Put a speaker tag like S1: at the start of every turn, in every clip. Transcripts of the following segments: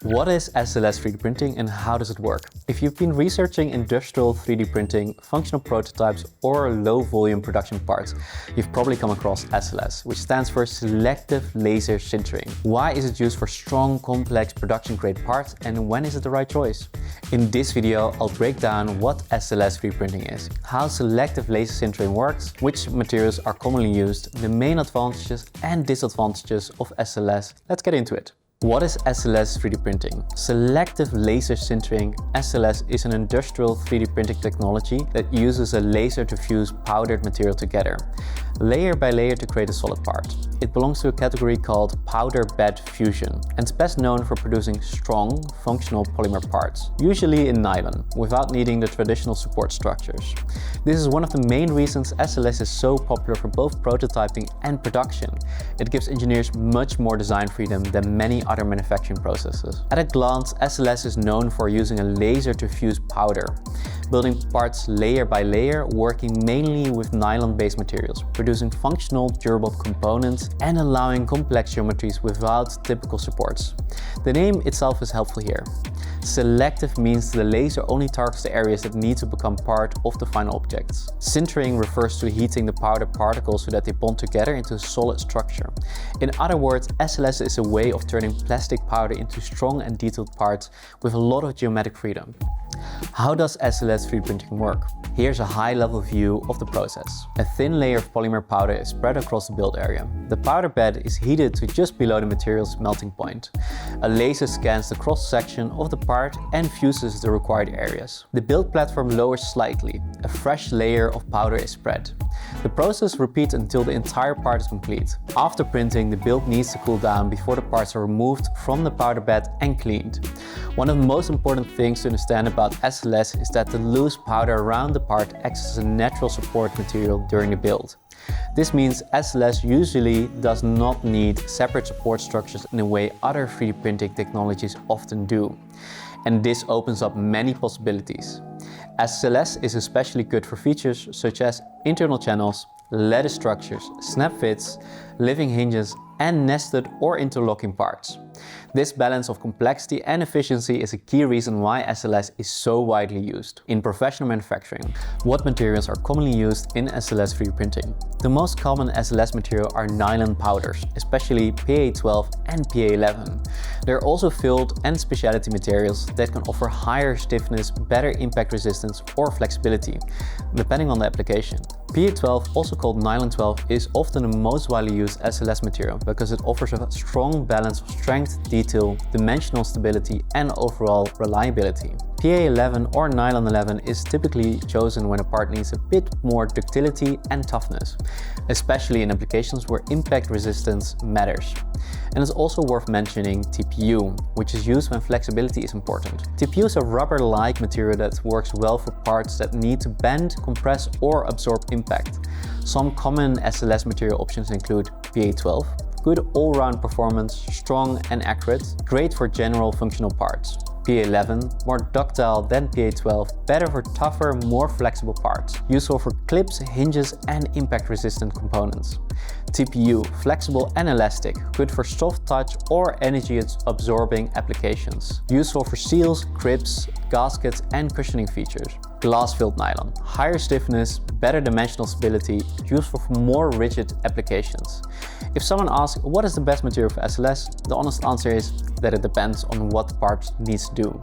S1: What is SLS 3D printing and how does it work? If you've been researching industrial 3D printing, functional prototypes or low volume production parts, you've probably come across SLS, which stands for Selective Laser Sintering. Why is it used for strong, complex production grade parts and when is it the right choice? In this video, I'll break down what SLS 3D printing is, how selective laser sintering works, which materials are commonly used, the main advantages and disadvantages of SLS. Let's get into it. What is SLS 3D printing? Selective Laser Sintering, SLS, is an industrial 3D printing technology that uses a laser to fuse powdered material together, layer by layer to create a solid part. It belongs to a category called powder bed fusion and is best known for producing strong, functional polymer parts, usually in nylon, without needing the traditional support structures. This is one of the main reasons SLS is so popular for both prototyping and production. It gives engineers much more design freedom than many other manufacturing processes. At a glance, SLS is known for using a laser to fuse powder, building parts layer by layer, working mainly with nylon-based materials, producing functional, durable components and allowing complex geometries without typical supports. The name itself is helpful here. Selective means the laser only targets the areas that need to become part of the final objects. Sintering refers to heating the powder particles so that they bond together into a solid structure. In other words, SLS is a way of turning plastic powder into strong and detailed parts with a lot of geometric freedom. How does SLS 3D printing work? Here's a high-level view of the process. A thin layer of polymer powder is spread across the build area. The powder bed is heated to just below the material's melting point. A laser scans the cross-section of the part and fuses the required areas. The build platform lowers slightly. A fresh layer of powder is spread. The process repeats until the entire part is complete. After printing, the build needs to cool down before the parts are removed from the powder bed and cleaned. One of the most important things to understand about SLS is that the loose powder around the part acts as a natural support material during the build. This means SLS usually does not need separate support structures in a way other 3D printing technologies often do. And this opens up many possibilities. SLS is especially good for features such as internal channels, lattice structures, snap fits, living hinges, and nested or interlocking parts. This balance of complexity and efficiency is a key reason why SLS is so widely used. In professional manufacturing, what materials are commonly used in SLS 3D printing? The most common SLS material are nylon powders, especially PA12 and PA11. There are also filled and specialty materials that can offer higher stiffness, better impact resistance or flexibility, depending on the application. PA12, also called nylon 12, is often the most widely used SLS material because it offers a strong balance of strength, detail, dimensional stability and overall reliability. PA11 or nylon 11 is typically chosen when a part needs a bit more ductility and toughness, especially in applications where impact resistance matters. And it's also worth mentioning TPU, which is used when flexibility is important. TPU is a rubber-like material that works well for parts that need to bend, compress or absorb impact. Some common SLS material options include PA12, good all-round performance, strong and accurate, great for general functional parts. PA11, more ductile than PA12, better for tougher, more flexible parts, useful for clips, hinges and impact-resistant components. TPU, flexible and elastic, good for soft touch or energy-absorbing applications, useful for seals, grips, gaskets and cushioning features. Glass-filled nylon, higher stiffness, better dimensional stability, useful for more rigid applications. If someone asks what is the best material for SLS, the honest answer is that it depends on what the part needs to do.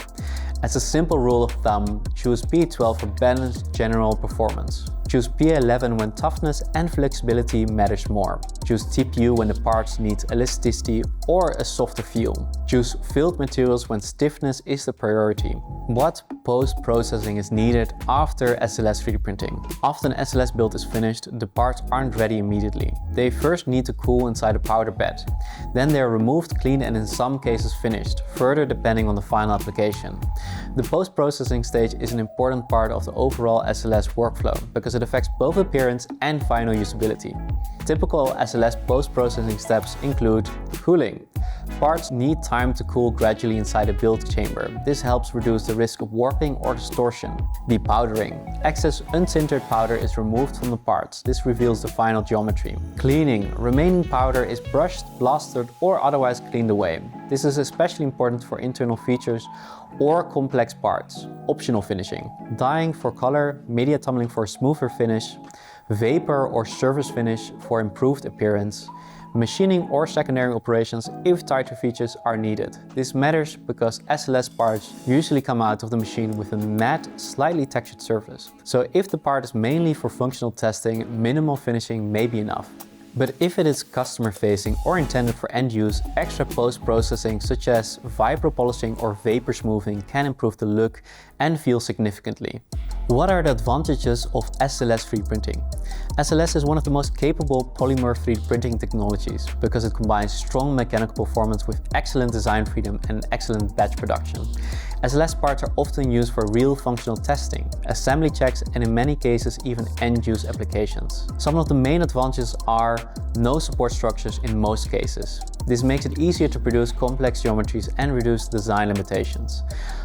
S1: As a simple rule of thumb, choose PA12 for balanced general performance. Choose PA11 when toughness and flexibility matters more. Choose TPU when the parts need elasticity or a softer feel. Choose filled materials when stiffness is the priority. What post-processing is needed after SLS 3D printing? After an SLS build is finished, the parts aren't ready immediately. They first need to cool inside a powder bed. Then they are removed, cleaned and in some cases finished, further depending on the final application. The post-processing stage is an important part of the overall SLS workflow because because it affects both appearance and final usability. Typical SLS post-processing steps include cooling. Parts need time to cool gradually inside a build chamber. This helps reduce the risk of warping or distortion. Depowdering. Excess unsintered powder is removed from the parts. This reveals the final geometry. Cleaning. Remaining powder is brushed, plastered, or otherwise cleaned away. This is especially important for internal features or complex parts. Optional finishing. Dyeing for color, media tumbling for a smoother finish, vapor or surface finish for improved appearance, machining or secondary operations if tighter features are needed. This matters because SLS parts usually come out of the machine with a matte, slightly textured surface. So if the part is mainly for functional testing, minimal finishing may be enough. But if it is customer facing or intended for end use, extra post-processing such as vibro polishing or vapor smoothing can improve the look and feel significantly. What are the advantages of SLS 3D printing? SLS is one of the most capable polymer 3D printing technologies because it combines strong mechanical performance with excellent design freedom and excellent batch production. SLS parts are often used for real functional testing, assembly checks, and in many cases even end-use applications. Some of the main advantages are no support structures in most cases. This makes it easier to produce complex geometries and reduce design limitations.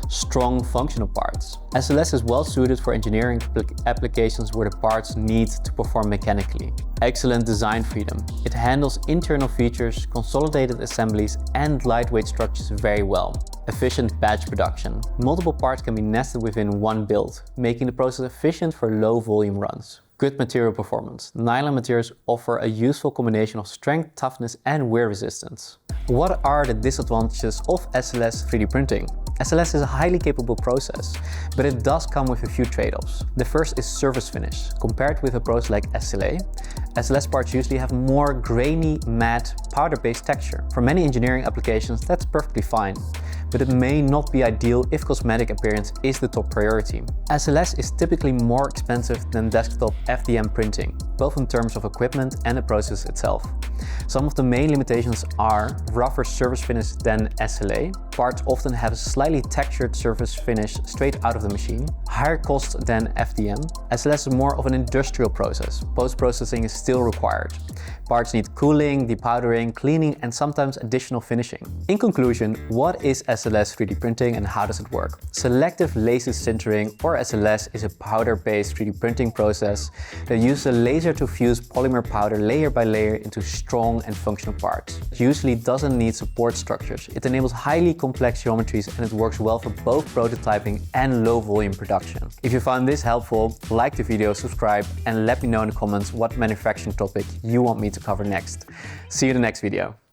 S1: Strong functional parts. SLS is well suited for engineering applications where the parts need to perform mechanically. Excellent design freedom. It handles internal features, consolidated assemblies, and lightweight structures very well. Efficient batch production. Multiple parts can be nested within one build, making the process efficient for low volume runs. Good material performance. Nylon materials offer a useful combination of strength, toughness, and wear resistance. What are the disadvantages of SLS 3D printing? SLS is a highly capable process, but it does come with a few trade-offs. The first is surface finish. Compared with a process like SLA, SLS parts usually have more grainy, matte, powder-based texture. For many engineering applications, that's perfectly fine, but it may not be ideal if cosmetic appearance is the top priority. SLS is typically more expensive than desktop FDM printing, both in terms of equipment and the process itself. Some of the main limitations are rougher surface finish than SLA. Parts often have a slightly textured surface finish straight out of the machine. Higher cost than FDM. SLS is more of an industrial process. Post-processing is still required. Parts need cooling, depowdering, cleaning, and sometimes additional finishing. In conclusion, what is SLS 3D printing and how does it work? Selective Laser Sintering, or SLS, is a powder-based 3D printing process that uses a laser to fuse polymer powder layer by layer into strong and functional parts. It usually doesn't need support structures. It enables highly complex geometries and it works well for both prototyping and low volume production. If you found this helpful, like the video, subscribe, and let me know in the comments what manufacturing topic you want me to cover next. See you in the next video.